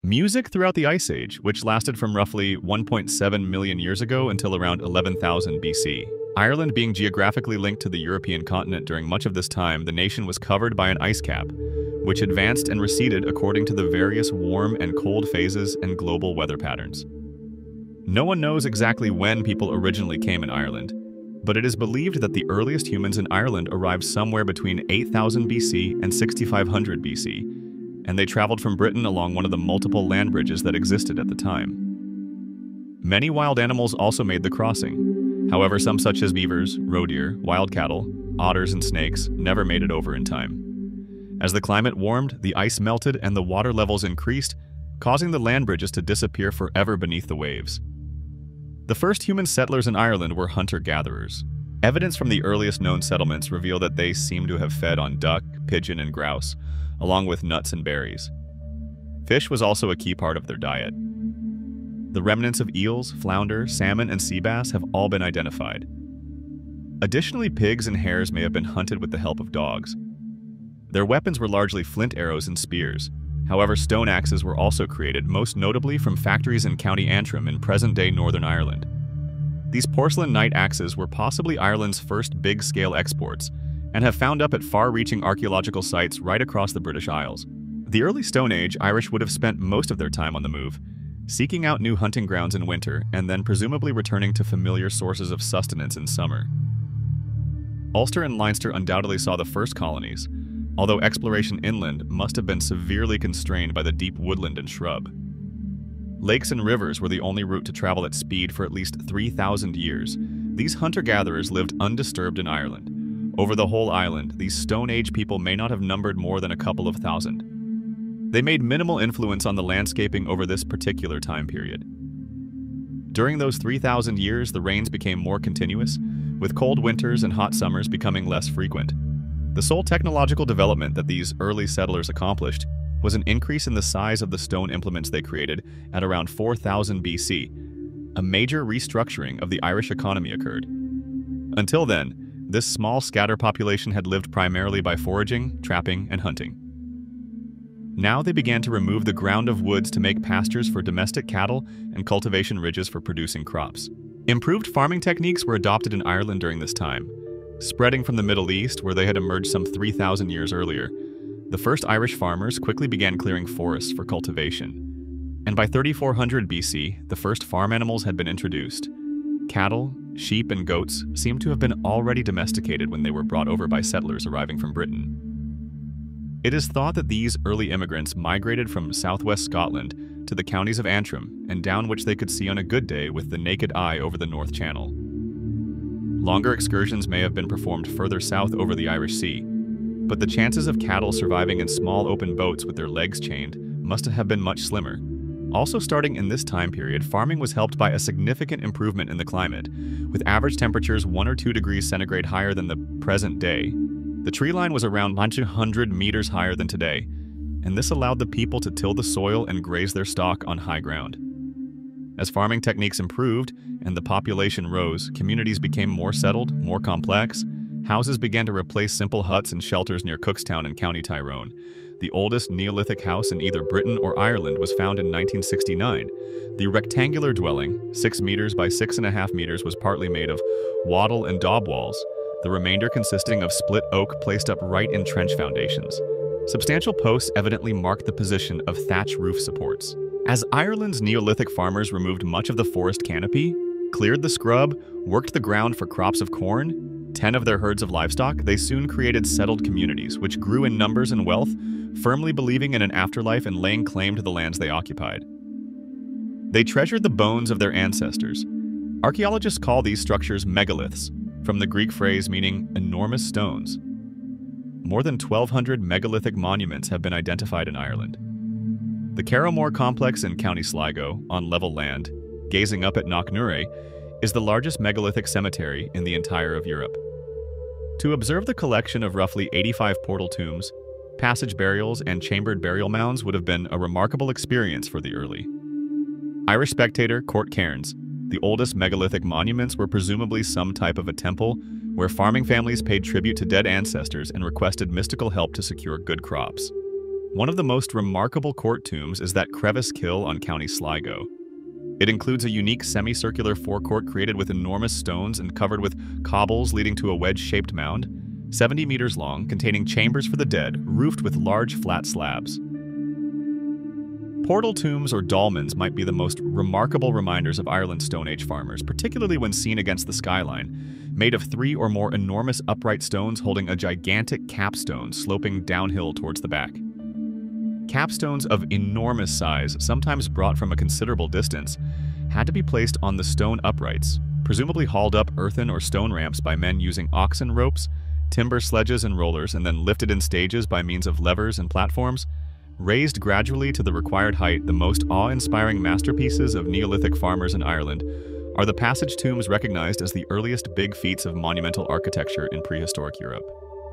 Music throughout the Ice Age, which lasted from roughly 1.7 million years ago until around 11,000 BC. Ireland being geographically linked to the European continent during much of this time, the nation was covered by an ice cap, which advanced and receded according to the various warm and cold phases and global weather patterns. No one knows exactly when people originally came in Ireland, but it is believed that the earliest humans in Ireland arrived somewhere between 8,000 BC and 6,500 BC, and they traveled from Britain along one of the multiple land bridges that existed at the time. Many wild animals also made the crossing. However, some such as beavers, roe deer, wild cattle, otters, and snakes never made it over in time. As the climate warmed, the ice melted and the water levels increased, causing the land bridges to disappear forever beneath the waves. The first human settlers in Ireland were hunter-gatherers. Evidence from the earliest known settlements reveal that they seem to have fed on duck, pigeon, and grouse, along with nuts and berries. Fish was also a key part of their diet. The remnants of eels, flounder, salmon, and sea bass have all been identified. Additionally, pigs and hares may have been hunted with the help of dogs. Their weapons were largely flint arrows and spears. However, stone axes were also created, most notably from factories in County Antrim in present-day Northern Ireland. These porcelain knight axes were possibly Ireland's first big-scale exports, and have found up at far-reaching archaeological sites right across the British Isles. The early Stone Age Irish would have spent most of their time on the move, seeking out new hunting grounds in winter and then presumably returning to familiar sources of sustenance in summer. Ulster and Leinster undoubtedly saw the first colonies, although exploration inland must have been severely constrained by the deep woodland and shrub. Lakes and rivers were the only route to travel at speed for at least 3,000 years. These hunter-gatherers lived undisturbed in Ireland. Over the whole island, these Stone Age people may not have numbered more than a couple of thousand. They made minimal influence on the landscaping over this particular time period. During those 3,000 years, the rains became more continuous, with cold winters and hot summers becoming less frequent. The sole technological development that these early settlers accomplished was an increase in the size of the stone implements they created at around 4,000 BC. A major restructuring of the Irish economy occurred. Until then, this small scatter population had lived primarily by foraging, trapping, and hunting. Now they began to remove the ground of woods to make pastures for domestic cattle and cultivation ridges for producing crops. Improved farming techniques were adopted in Ireland during this time. Spreading from the Middle East, where they had emerged some 3,000 years earlier, the first Irish farmers quickly began clearing forests for cultivation. And by 3400 BC, the first farm animals had been introduced. Cattle, sheep, and goats seem to have been already domesticated when they were brought over by settlers arriving from Britain. It is thought that these early immigrants migrated from southwest Scotland to the counties of Antrim and down which they could see on a good day with the naked eye over the North Channel. Longer excursions may have been performed further south over the Irish Sea, but the chances of cattle surviving in small open boats with their legs chained must have been much slimmer. Also starting in this time period, farming was helped by a significant improvement in the climate, with average temperatures 1 or 2 degrees centigrade higher than the present day. The tree line was around 100 meters higher than today, and this allowed the people to till the soil and graze their stock on high ground. As farming techniques improved and the population rose, communities became more settled, more complex. Houses began to replace simple huts and shelters near Cookstown in County Tyrone. The oldest Neolithic house in either Britain or Ireland was found in 1969. The rectangular dwelling, 6 meters by 6.5 meters, was partly made of wattle and daub walls, the remainder consisting of split oak placed up right in trench foundations. Substantial posts evidently marked the position of thatch roof supports. As Ireland's Neolithic farmers removed much of the forest canopy, cleared the scrub, worked the ground for crops of corn, 10 of their herds of livestock, they soon created settled communities which grew in numbers and wealth, firmly believing in an afterlife and laying claim to the lands they occupied. They treasured the bones of their ancestors. Archaeologists call these structures megaliths, from the Greek phrase meaning enormous stones. More than 1,200 megalithic monuments have been identified in Ireland. The Carrowmore complex in County Sligo, on level land, gazing up at Knocknurray, is the largest megalithic cemetery in the entire of Europe. To observe the collection of roughly 85 portal tombs, passage burials, and chambered burial mounds would have been a remarkable experience for the early. Irish Spectator, Court Cairns. The oldest megalithic monuments were presumably some type of a temple where farming families paid tribute to dead ancestors and requested mystical help to secure good crops. One of the most remarkable court tombs is that Crevice Kill on County Sligo. It includes a unique semicircular forecourt created with enormous stones and covered with cobbles leading to a wedge-shaped mound, 70 meters long, containing chambers for the dead, roofed with large flat slabs. Portal tombs or dolmens might be the most remarkable reminders of Ireland's Stone Age farmers, particularly when seen against the skyline, made of 3 or more enormous upright stones holding a gigantic capstone sloping downhill towards the back. Capstones of enormous size, sometimes brought from a considerable distance, had to be placed on the stone uprights, presumably hauled up earthen or stone ramps by men using oxen ropes, timber sledges and rollers, and then lifted in stages by means of levers and platforms. Raised gradually to the required height, the most awe-inspiring masterpieces of Neolithic farmers in Ireland are the passage tombs recognized as the earliest big feats of monumental architecture in prehistoric Europe.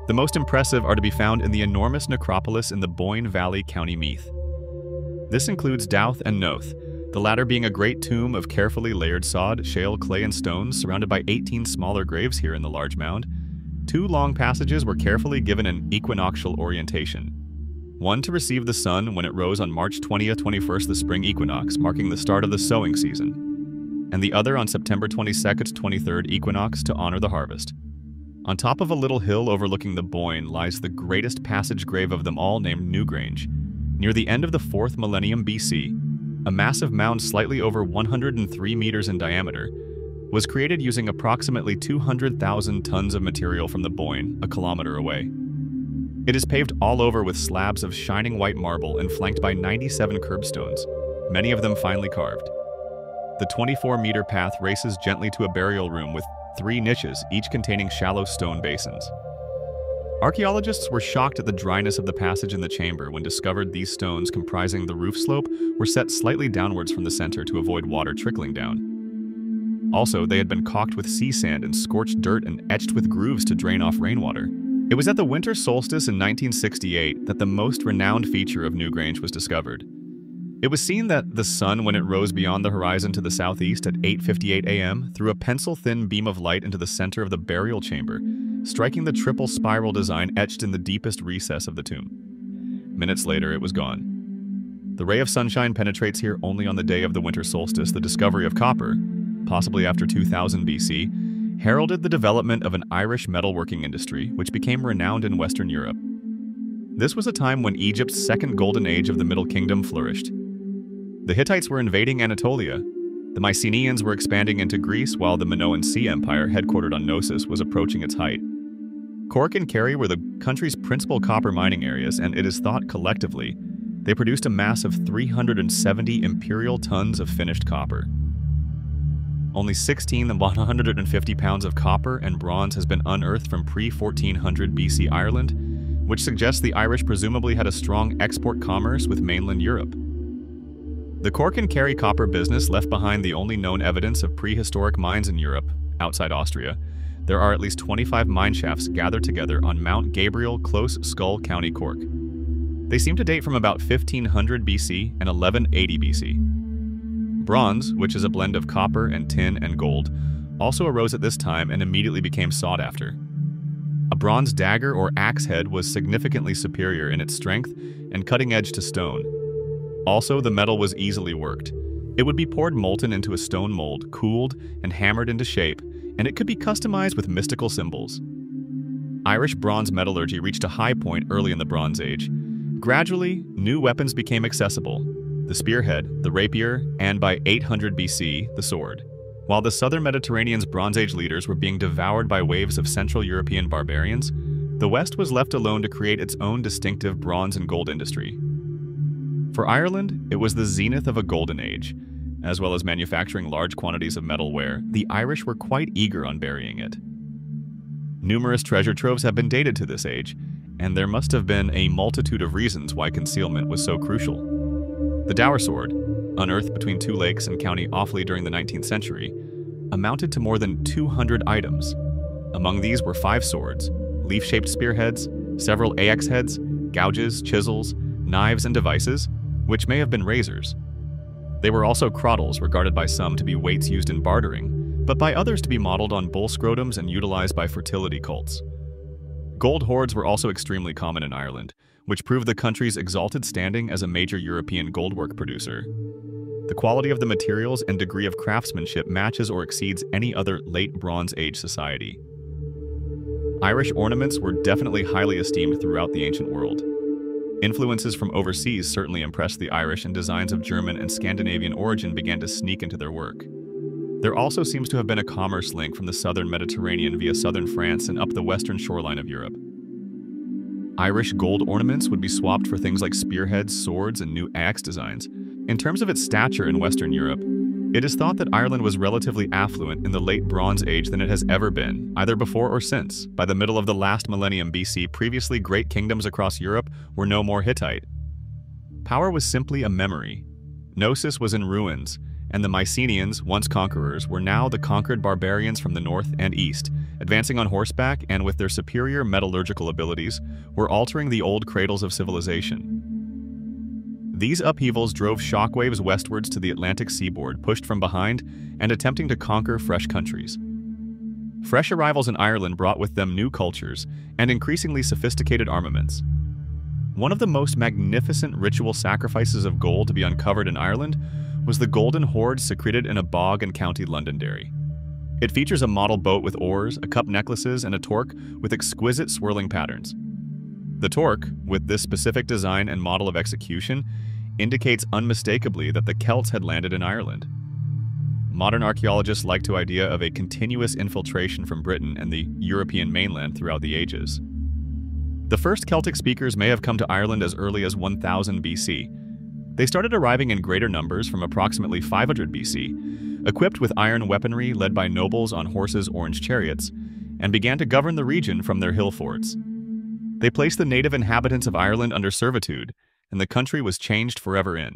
The most impressive are to be found in the enormous necropolis in the Boyne Valley, County Meath. This includes Douth and Noth, the latter being a great tomb of carefully layered sod, shale, clay, and stones surrounded by 18 smaller graves here in the large mound. 2 long passages were carefully given an equinoctial orientation. One to receive the sun when it rose on March 20th, 21st, the spring equinox, marking the start of the sowing season, and the other on September 22nd, 23rd equinox to honor the harvest. On top of a little hill overlooking the Boyne lies the greatest passage grave of them all, named Newgrange. Near the end of the 4th millennium BC, a massive mound slightly over 103 meters in diameter was created using approximately 200,000 tons of material from the Boyne, a kilometer away. It is paved all over with slabs of shining white marble and flanked by 97 curbstones, many of them finely carved. The 24-meter path races gently to a burial room with 3 niches, each containing shallow stone basins. Archaeologists were shocked at the dryness of the passage in the chamber when discovered these stones comprising the roof slope were set slightly downwards from the center to avoid water trickling down. Also, they had been caulked with sea sand and scorched dirt and etched with grooves to drain off rainwater. It was at the winter solstice in 1968 that the most renowned feature of Newgrange was discovered. It was seen that the sun, when it rose beyond the horizon to the southeast at 8:58 a.m., threw a pencil-thin beam of light into the center of the burial chamber, striking the triple spiral design etched in the deepest recess of the tomb. Minutes later, it was gone. The ray of sunshine penetrates here only on the day of the winter solstice. The discovery of copper, possibly after 2000 BC, heralded the development of an Irish metalworking industry, which became renowned in Western Europe. This was a time when Egypt's second golden age of the Middle Kingdom flourished. The Hittites were invading Anatolia, the Mycenaeans were expanding into Greece, while the Minoan Sea Empire, headquartered on Knossos, was approaching its height. Cork and Kerry were the country's principal copper mining areas, and it is thought collectively they produced a mass of 370 imperial tons of finished copper. Only 150 pounds of copper and bronze has been unearthed from pre-1400 BC Ireland, which suggests the Irish presumably had a strong export commerce with mainland Europe. The Cork and Kerry copper business left behind the only known evidence of prehistoric mines in Europe, outside Austria. There are at least 25 mine shafts gathered together on Mount Gabriel, close Skull, County Cork. They seem to date from about 1500 BC and 1180 BC. Bronze, which is a blend of copper and tin and gold, also arose at this time and immediately became sought after. A bronze dagger or axe head was significantly superior in its strength and cutting edge to stone. Also, the metal was easily worked. It would be poured molten into a stone mold, cooled, and hammered into shape, and it could be customized with mystical symbols. Irish bronze metallurgy reached a high point early in the Bronze Age. Gradually, new weapons became accessible: the spearhead, the rapier, and by 800 BC, the sword. While the southern Mediterranean's Bronze Age leaders were being devoured by waves of Central European barbarians, the West was left alone to create its own distinctive bronze and gold industry. For Ireland, it was the zenith of a golden age. As well as manufacturing large quantities of metalware, the Irish were quite eager on burying it. Numerous treasure troves have been dated to this age, and there must have been a multitude of reasons why concealment was so crucial. The Dower Sword, unearthed between 2 lakes in County Offaly during the 19th century, amounted to more than 200 items. Among these were 5 swords, leaf-shaped spearheads, several axe heads, gouges, chisels, knives, and devices, which may have been razors. They were also crodles, regarded by some to be weights used in bartering, but by others to be modeled on bull scrotums and utilized by fertility cults. Gold hoards were also extremely common in Ireland, which proved the country's exalted standing as a major European goldwork producer. The quality of the materials and degree of craftsmanship matches or exceeds any other late Bronze Age society. Irish ornaments were definitely highly esteemed throughout the ancient world. Influences from overseas certainly impressed the Irish, and designs of German and Scandinavian origin began to sneak into their work. There also seems to have been a commerce link from the southern Mediterranean via southern France and up the western shoreline of Europe. Irish gold ornaments would be swapped for things like spearheads, swords, and new axe designs. In terms of its stature in Western Europe, it is thought that Ireland was relatively affluent in the late Bronze Age than it has ever been, either before or since. By the middle of the last millennium BC, previously great kingdoms across Europe were no more Hittite. Power was simply a memory. Gnosis was in ruins, and the Mycenaeans, once conquerors, were now the conquered barbarians from the north and east, advancing on horseback and with their superior metallurgical abilities, were altering the old cradles of civilization. These upheavals drove shockwaves westwards to the Atlantic seaboard, pushed from behind and attempting to conquer fresh countries. Fresh arrivals in Ireland brought with them new cultures and increasingly sophisticated armaments. One of the most magnificent ritual sacrifices of gold to be uncovered in Ireland was the golden hoard secreted in a bog in County Londonderry. It features a model boat with oars, a cup necklaces, and a torque with exquisite swirling patterns. The torque, with this specific design and model of execution, indicates unmistakably that the Celts had landed in Ireland. Modern archaeologists like to idea of a continuous infiltration from Britain and the European mainland throughout the ages. The first Celtic speakers may have come to Ireland as early as 1000 BC. They started arriving in greater numbers from approximately 500 BC, equipped with iron weaponry led by nobles on horses' orange chariots, and began to govern the region from their hill forts. They placed the native inhabitants of Ireland under servitude, and the country was changed forever in.